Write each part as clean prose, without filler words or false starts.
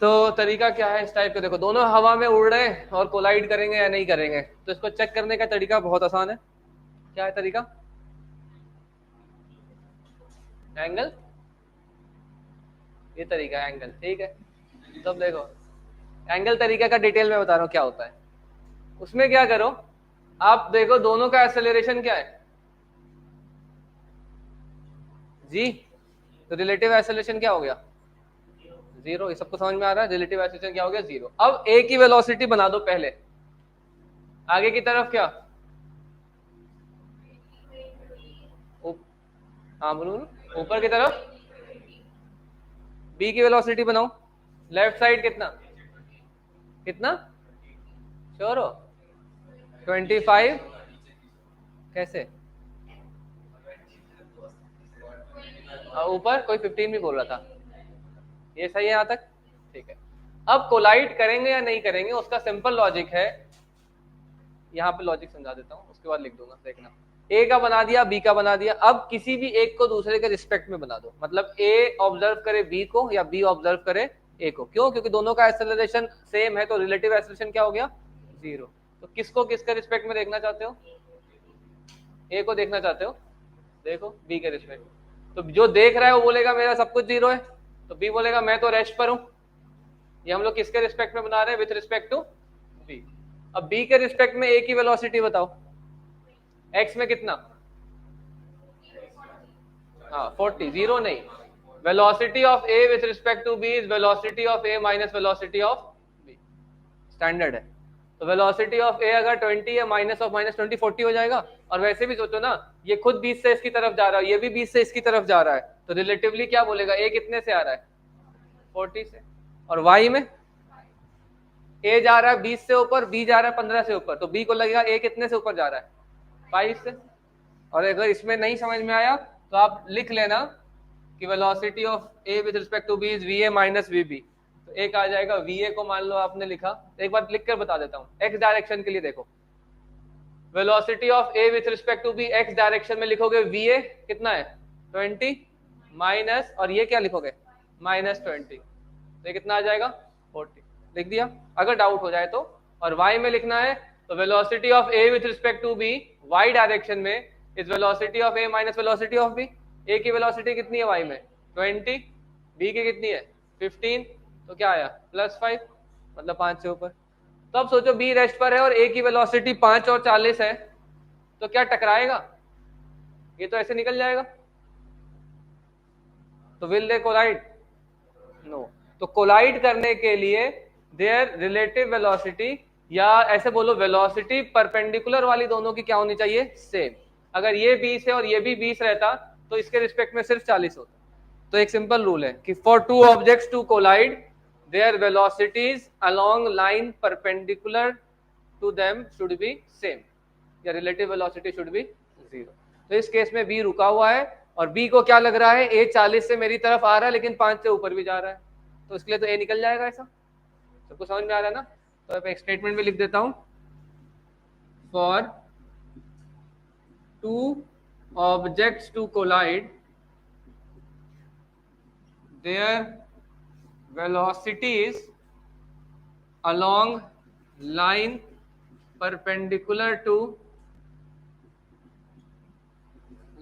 तो तरीका क्या है इस टाइप का, देखो दोनों हवा में उड़ रहे हैं और कोलाइड करेंगे या नहीं करेंगे, तो इसको चेक करने का तरीका बहुत आसान है। क्या है तरीका? एंगल, ये तरीका है एंगल, ठीक है। तब देखो एंगल तरीका का डिटेल में बता रहा हूँ क्या होता है। उसमें क्या करो, आप देखो दोनों का एक्सेलरेशन क्या है, जी। तो रिलेटिव एक्सेलरेशन क्या हो गया? जीरो। ये सबको समझ में आ रहा है? रिलेटिव एक्सेलरेशन क्या हो गया? जीरो। अब ए की वेलोसिटी बना दो पहले, आगे की तरफ क्या? हाँ बोलो, ऊपर की तरफ बी की वेलोसिटी बनाओ। लेफ्ट साइड कितना कितना? श्योर हो? 25। कैसे? ऊपर कोई 15 भी बोल रहा था। ये सही है यहाँ तक? ठीक है। अब कोलाइड करेंगे या नहीं करेंगे उसका सिंपल लॉजिक है, यहाँ पे लॉजिक समझा देता हूँ, उसके बाद लिख दूंगा, देखना। ए का बना दिया, बी का बना दिया, अब किसी भी एक को दूसरे के रिस्पेक्ट में बना दो, मतलब ए ऑब्जर्व करे बी को या बी ऑब्जर्व करे ए को। क्यों? क्योंकि दोनों का एक्सेलरेशन सेम है, तो रिलेटिव एक्सेलरेशन क्या हो गया? जीरो। तो किसको किसके रिस्पेक्ट में देखना चाहते हो? ए को देखना चाहते हो, देखो बी के रिस्पेक्ट। तो जो देख रहा है वो बोलेगा मेरा सब कुछ जीरो है, तो बी बोलेगा मैं तो रेस्ट पर हूं। ये हम लोग किसके रिस्पेक्ट में बना रहे हैं? With respect to B. अब बी के रिस्पेक्ट में ए की वेलोसिटी बताओ, एक्स में कितना? हाँ 40, जीरो नहीं। Velocity of A with respect to B is velocity of A minus velocity of B, standard है। तो वेलोसिटी ऑफ ए अगर 20 है, माइनस ऑफ माइनस 20 40 हो जाएगा। और वैसे भी सोचो ना, ये खुद 20 से इसकी तरफ जा रहा है, ये भी 20 से इसकी तरफ जा रहा है, तो रिलेटिवली क्या बोलेगा? ए कितने से आ रहा है? 40 से। और वाई में ए जा रहा है 20 से ऊपर, बी जा रहा है 15 से ऊपर, तो बी को लगेगा ए कितने से ऊपर जा रहा है? 5 से। और अगर इसमें नहीं समझ में आया तो आप लिख लेना कि velocity of A with respect to B is V A minus V B. तो एक आ जाएगा वी ए को, मान लो आपने लिखा, एक बार लिख कर बता देता हूँ। एक्स डायरेक्शन के लिए देखो, velocity of A with respect to B X direction में लिखोगे वी ए कितना है? 20 माइनस, और ये क्या लिखोगे? माइनस 20, तो ये कितना आ जाएगा? 40। लिख दिया, अगर डाउट हो जाए तो। और y में लिखना है, तो velocity of a with respect to b y direction में is velocity of a minus velocity of b। a की वेलोसिटी कितनी है y में? 20, b की कितनी है? 15, तो क्या आया? +5, मतलब 5 से ऊपर। तो अब सोचो b रेस्ट पर है और a की वेलोसिटी 5 और 40 है, तो क्या टकराएगा? ये तो ऐसे निकल जाएगा। तो विल दे कोलाइड? नो। तो कोलाइड करने के लिए देयर रिलेटिव वेलोसिटी, या ऐसे बोलो वेलोसिटी परपेंडिकुलर वाली दोनों की क्या होनी चाहिए? सेम। अगर ये 20 है और ये भी 20 रहता तो इसके रिस्पेक्ट में सिर्फ 40 होता। तो एक सिंपल रूल है कि for two objects to collide their velocities along line perpendicular to them should be same, या relative velocity should be zero. तो इस केस में बी रुका हुआ है और बी को क्या लग रहा है? ए 40 से मेरी तरफ आ रहा है लेकिन 5 से ऊपर भी जा रहा है, तो इसके लिए तो ए निकल जाएगा। ऐसा सबको समझ में आ रहा है ना? तो अब एक स्टेटमेंट में लिख देता हूं, for two objects to collide their velocities along line perpendicular to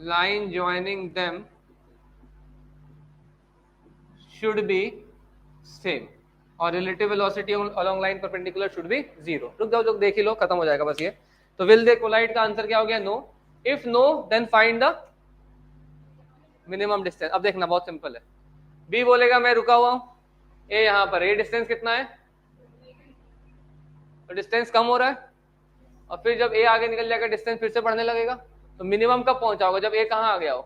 line joining them should be same, और relative velocity along line perpendicular should be zero. रुक जाओ, देख ही लो, खत्म हो जाएगा बस ये। तो विल दे कोलाइड का आंसर क्या हो गया? No. If no then find the minimum distance. अब देखना बहुत सिंपल है, बी बोलेगा मैं रुका हुआ हूं, ए यहां पर, ए डिस्टेंस कितना है? तो डिस्टेंस कम हो रहा है, और फिर जब ए आगे निकल जाएगा डिस्टेंस फिर से बढ़ने लगेगा। तो मिनिमम कब पहुंचा होगा? जब ए कहां आ गया हो?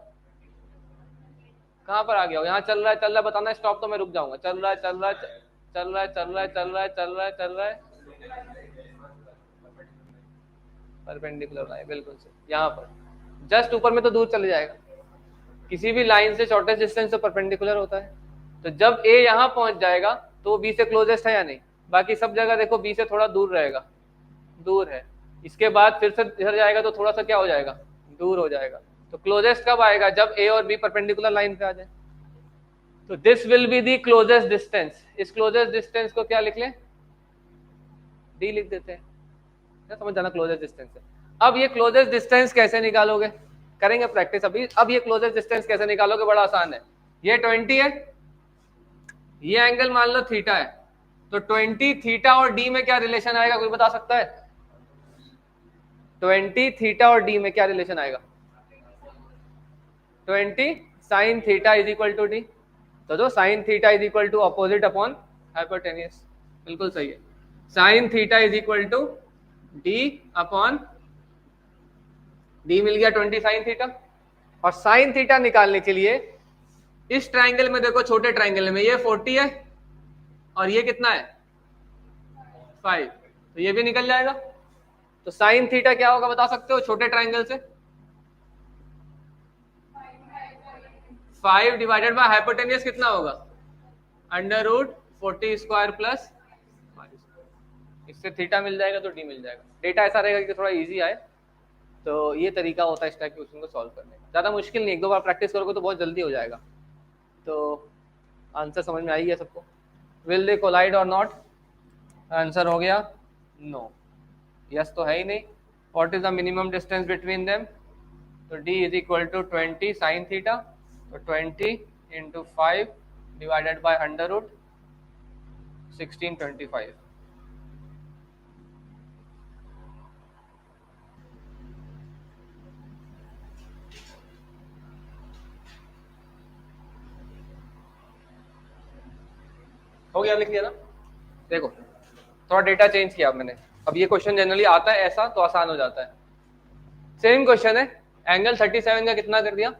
कहां पर आ गया हो? यहाँ चल रहा है बताना स्टॉप, तो मैं रुक जाऊंगा। चल रहा है चल रहा है चल रहा है चल रहा है चल रहा है चल रहा है चल रहा है, परपेंडिकुलर लाइन, बिल्कुल सही। यहाँ पर जस्ट ऊपर में तो दूर चले जाएगा, किसी भी लाइन से शॉर्टेस्ट डिस्टेंस तो परपेंडिकुलर होता है। तो जब ए यहाँ पहुंच जाएगा तो वो बी से क्लोजेस्ट है या नहीं? बाकी सब जगह देखो बी से थोड़ा दूर रहेगा, दूर है। इसके बाद फिर से इधर जाएगा तो थोड़ा सा क्या हो जाएगा? दूर हो जाएगा। तो क्लोजेस्ट कब आएगा? जब ए और बी परपेंडिकुलर लाइन पे आ जाए। तो this will be the closest distance. इस क्लोजेस्ट डिस्टेंस को क्या लिख लें, डी लिख देते हैं, क्या समझ जाना क्लोजेस्ट डिस्टेंस है। अब ये क्लोजेस्ट डिस्टेंस कैसे निकालोगे, करेंगे प्रैक्टिस अभी। अब ये क्लोजेस्ट डिस्टेंस कैसे निकालोगे, बड़ा आसान है। ये 20 है, ये एंगल मान लो थीटा है, तो 20 थीटा और डी में क्या रिलेशन आएगा, कोई बता सकता है? 20 थीटा और डी में क्या रिलेशन आएगा? 20 sine theta is equal to D. तो जो sine theta is equal to opposite upon hypotenuse, बिल्कुल सही है। Sine theta is equal to D upon D मिल गया 20 साइन थीटा। और साइन थीटा निकालने के लिए इस ट्राइंगल में देखो, छोटे ट्राइंगल में ये 40 है और ये कितना है 5, तो ये भी निकल जाएगा। तो साइन थीटा क्या होगा बता सकते हो छोटे ट्राइंगल से? 5 डिवाइडेड बाय हाइपोटेन्यूस कितना होगा? Under root 40 square plus 5। इससे थीटा मिल जाएगा तो डी मिल जाएगा। डेटा ऐसा रहेगा कि थोड़ा इजी आए, तो ये तरीका होता है इस टाइप के क्वेश्चन को सॉल्व करने का। ज़्यादा मुश्किल नहीं, एक दो बार प्रैक्टिस करोगे तो बहुत जल्दी हो जाएगा। तो आंसर समझ में आई है सबको? विल दे कोलाइड और नॉट? आंसर हो गया नो, यस तो है ही नहीं। What is the minimum distance between them? तो d is equal to 20 sine theta, तो 20 into 5 divided by under root 1625। हो गया, लिख लिया ना? देखो थोड़ा डेटा चेंज किया मैंने। अब ये क्वेश्चन जनरली आता है ऐसा, तो आसान हो जाता है। सेम क्वेश्चन है, एंगल 37 का कितना कर दिया?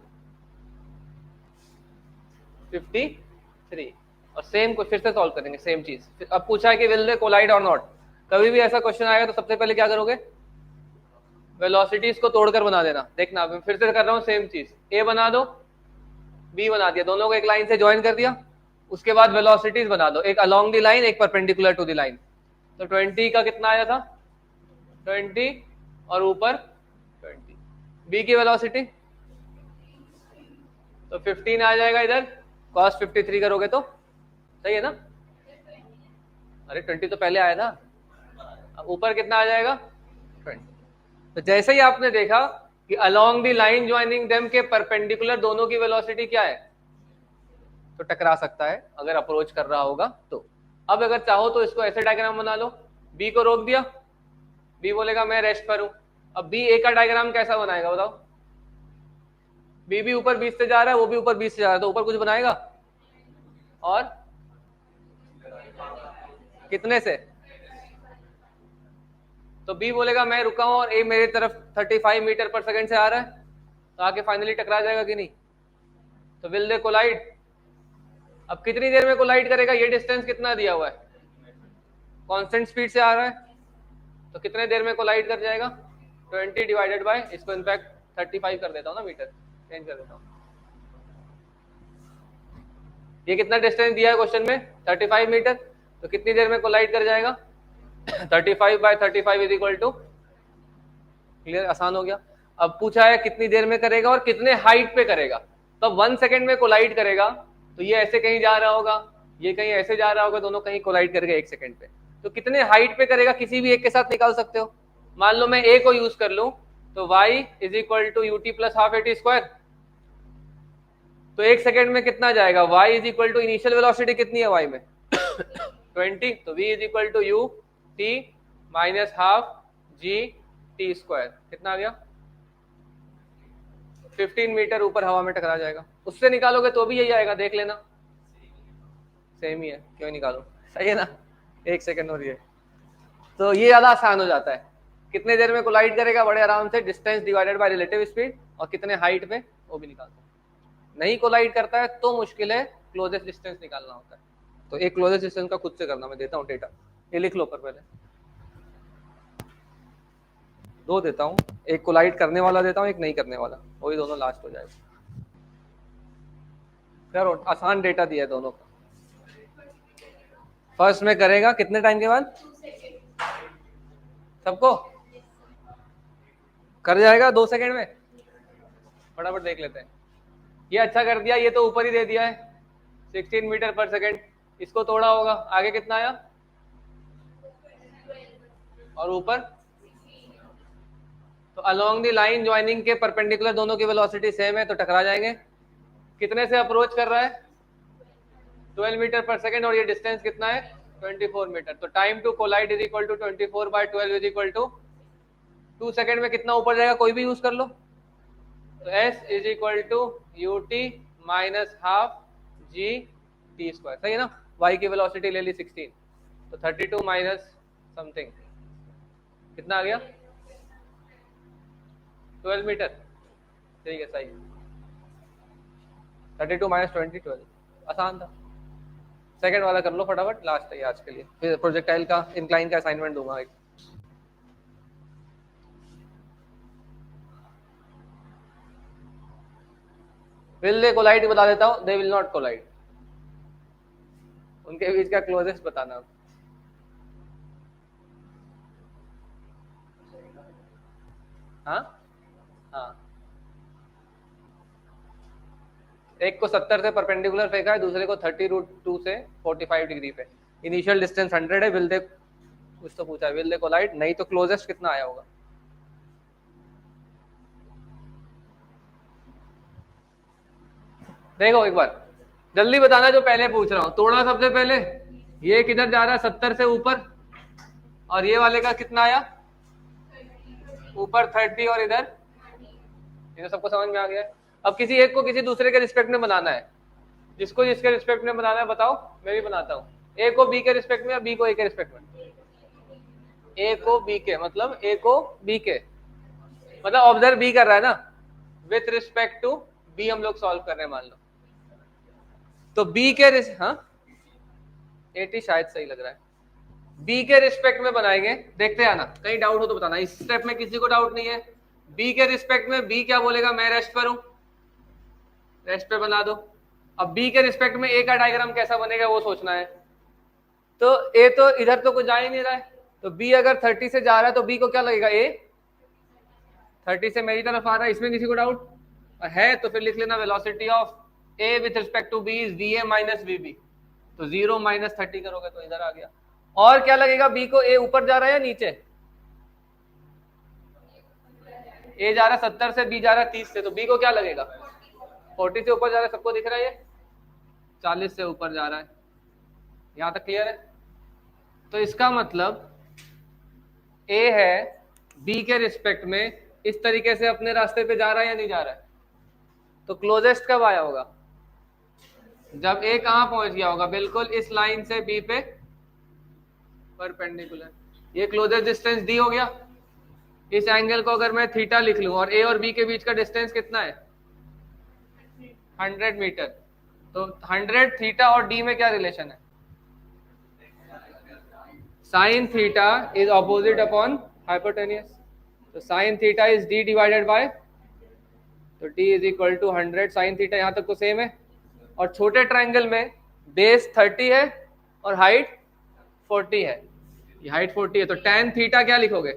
53। और सेम को फिर से सॉल्व करेंगे, सेम चीज। अब पूछा है कि विल दे कोलाइड और नॉट। कभी भी ऐसा क्वेश्चन आएगा तो सबसे पहले क्या करोगे? वेलोसिटीज को तोड़कर बना देना। देखना मैं फिर से कर रहा हूँ सेम चीज। ए बना दो, बी बना दिया, दोनों को एक लाइन से ज्वाइन कर दिया। उसके बाद वेलोसिटीज बना दो, एक अलोंग द लाइन, एक परपेंडिकुलर टू द लाइन। तो 20 का कितना आया था? 20 और ऊपर 20। बी की वेलोसिटी तो 15 आ जाएगा इधर, cos 53 करोगे तो सही है ना? अरे 20 तो पहले आया था, अब ऊपर कितना आ जाएगा? 20। तो जैसे ही आपने देखा कि along the line joining them के परपेंडिकुलर दोनों की वेलोसिटी क्या है, तो टकरा सकता है अगर अप्रोच कर रहा होगा तो। अब अगर चाहो तो इसको ऐसे डायग्राम बना लो, बी को रोक दिया, बी बोलेगा मैं रेस्ट पर हूं। अब बी ए का डायग्राम कैसा बनाएगा बताओ? बी भी ऊपर 20 से जा रहा है, वो भी ऊपर 20 से जा रहा है, तो ऊपर कुछ बनाएगा? और कितने से? तो बी बोलेगा मैं रुका हूं और ए मेरे तरफ 35 मीटर पर सेकंड से आ रहा है, तो आके फाइनली टकरा जाएगा कि नहीं? तो विल दे कोलाइड? अब कितनी देर में कोलाइड करेगा? ये डिस्टेंस कितना दिया हुआ है, कांस्टेंट स्पीड से आ रहा है, तो कितने देर में कोलाइड कर जाएगा? 20 डिवाइडेड बाय, इसको इनफैक्ट 35 कर देता हूं ना, मीटर चेंज कर देता हूं। ये कितना डिस्टेंस दिया है क्वेश्चन में? 35 मीटर, तो कितनी देर में कोलाइड कर जाएगा? 35 by 35 is equal to, clear, आसान हो गया। अब पूछा है कितनी देर में करेगा और कितने हाइट पे करेगा। तो 1 सेकेंड में कोलाइड करेगा, तो ये ऐसे कहीं जा रहा होगा, ये कहीं ऐसे जा रहा होगा, दोनों कहीं कोलाइड करेगा 1 सेकेंड पे। तो कितने हाइट पे करेगा किसी भी एक के साथ निकाल सकते हो। मान लो मैं ए को यूज कर लूं, तो y is equal to U T plus half A T square, तो 1 सेकेंड में कितना जाएगा? y is equal to initial velocity कितनी है y में 20, तो v is equal to U T minus half G T square, कितना आ गया? 15 मीटर ऊपर हवा में टकरा जाएगा। उससे निकालोगे तो भी यही आएगा, देख लेना, सेम ही है, क्यों निकालो, सही है ना? 1 सेकेंड और ये, तो ये ज्यादा आसान हो जाता है। कितने देर में कोलाइड करेगा बड़े आराम से, distance divided by relative speed, और कितने हाइट पे वो भी निकाल सकते। नहीं कोलाइड करता है तो मुश्किल है, क्लोजेस्ट डिस्टेंस निकालना होता है। तो एक क्लोजेस्ट डिस्टेंस का खुद से करना, मैं देता हूँ डेटा, ये लिख लो पर पहले, 2 देता हूँ, एक कोलाइड करने वाला देता हूँ, एक नहीं करने वाला, वही दोनों लास्ट हो जाएगा। यार आसान डेटा दिया है दोनों का। फर्स्ट में करेगा कितने टाइम के बाद? सबको कर जाएगा 2 सेकेंड में, फटाफट देख लेते हैं। ये अच्छा कर दिया, ये तो ऊपर ही दे दिया है, 16 मीटर पर सेकेंड, इसको तोड़ा होगा, आगे कितना आया और ऊपर, तो अलोंग द लाइन ज्वाइनिंग के परपेंडिकुलर दोनों की वेलोसिटी सेम है तो टकरा जाएंगे। कितने से अप्रोच कर रहा है 12 मीटर पर सेकेंड और ये डिस्टेंस कितना है 24 मीटर, तो time to collide is equal to 24/12 is equal to 2 second में कितना ऊपर जाएगा कोई भी यूज कर लो, तो s is equal to ut minus half g t square, सही है ना। y की वेलोसिटी ले ली 16, तो 32 माइनस समथिंग कितना आ गया 12 मीटर, ठीक है सही है, 32 माइनस 20 12, आसान था। सेकंड वाला कर लो फटाफट, लास्ट है आज के लिए, फिर प्रोजेक्टाइल का इंक्लाइन का असाइनमेंट दूंगा एक। विल दे कोलाइड बता देता हूं, दे विल नॉट कोलाइड, उनके बीच का क्लोजेस्ट बताना। हाँ हाँ, एक को 70 से परपेंडिकुलर फेंका है, दूसरे को 30√2 से 45 डिग्री पे, इनिशियल डिस्टेंस 100 है, विल दे कुछ तो पूछा है, विल दे कोलाइड, नहीं तो क्लोजेस्ट कितना आया होगा। देखो एक बार जल्दी बताना जो पहले पूछ रहा हूं, तोड़ा सबसे पहले, ये किधर जा रहा है 70 से ऊपर, और ये वाले का कितना आया ऊपर 30 और इधर, ये तो सबको समझ में आ गया है। अब किसी एक को किसी दूसरे के रिस्पेक्ट में बनाना है, जिसको जिसके रिस्पेक्ट में बनाना है बताओ, मैं भी बनाता हूँ। ए को बी के रिस्पेक्ट में या बी को ए के रिस्पेक्ट में, ए को बी के मतलब ए को बी के मतलब ऑब्जर्व बी कर रहा है ना, विथ रिस्पेक्ट टू बी हम लोग सॉल्व कर रहे हैं मान लो, तो बी के हाँ 80 शायद सही लग रहा है, बी के रिस्पेक्ट में बनाएंगे, देखते आना, कहीं डाउट हो तो बताना, इस स्टेप में किसी को डाउट नहीं है। बी के रिस्पेक्ट में बी क्या बोलेगा, मैं रेस्ट पर हूं, रेस्ट पे बना दो। अब बी के रिस्पेक्ट में ए का डायग्राम कैसा बनेगा वो सोचना है, तो ए तो इधर तो कुछ जा ही नहीं रहा है, तो बी अगर 30 से जा रहा है तो बी को क्या लगेगा, ए 30 से मेरी तरफ आ रहा है, इसमें किसी को डाउट है तो फिर लिख लेना, velocity of A with respect to B is V A minus V B, तो 0 माइनस 30 करोगे तो इधर आ गया। और क्या लगेगा, बी को ए ऊपर जा रहा है या नीचे, ए जा रहा है 70 से, बी जा रहा है 30 से, तो बी को क्या लगेगा 40 से ऊपर जा रहा है, सबको दिख रहा है, ये 40 से ऊपर जा रहा है, यहां तक क्लियर है। तो इसका मतलब ए है बी के रिस्पेक्ट में इस तरीके से अपने रास्ते पे जा रहा है या नहीं जा रहा है, तो क्लोजेस्ट कब आया होगा, जब ए कहां पहुंच गया होगा, बिल्कुल इस लाइन से बी पे परपेंडिकुलर, ये क्लोजेस्ट डिस्टेंस डी हो गया। इस एंगल को अगर मैं थीटा लिख लूं और ए और बी के बीच का डिस्टेंस कितना है 100 मीटर, तो 100 थीटा और डी में क्या रिलेशन है, sine theta is opposite upon hypotenuse, तो sine theta is D divided by, तो D is equal to 100 sine theta, यहां तक तो सेम है। और छोटे ट्रायंगल में बेस 30 है और हाइट 40 है, ये हाइट 40 है, तो tan थीटा क्या लिखोगे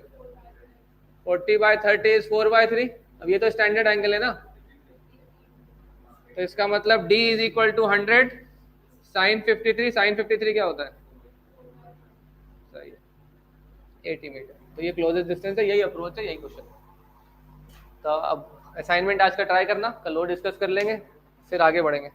40/30 इज 4/3, अब ये तो स्टैंडर्ड एंगल है ना, तो इसका मतलब d is equal to 100 sine 53, sine 53 क्या होता है सही 80 मीटर, तो ये क्लोजेस्ट डिस्टेंस है, यही अप्रोच है, यही क्वेश्चन। तो अब असाइनमेंट आज का ट्राई करना, कल और डिस्कस कर लेंगे, फिर आगे बढ़ेंगे।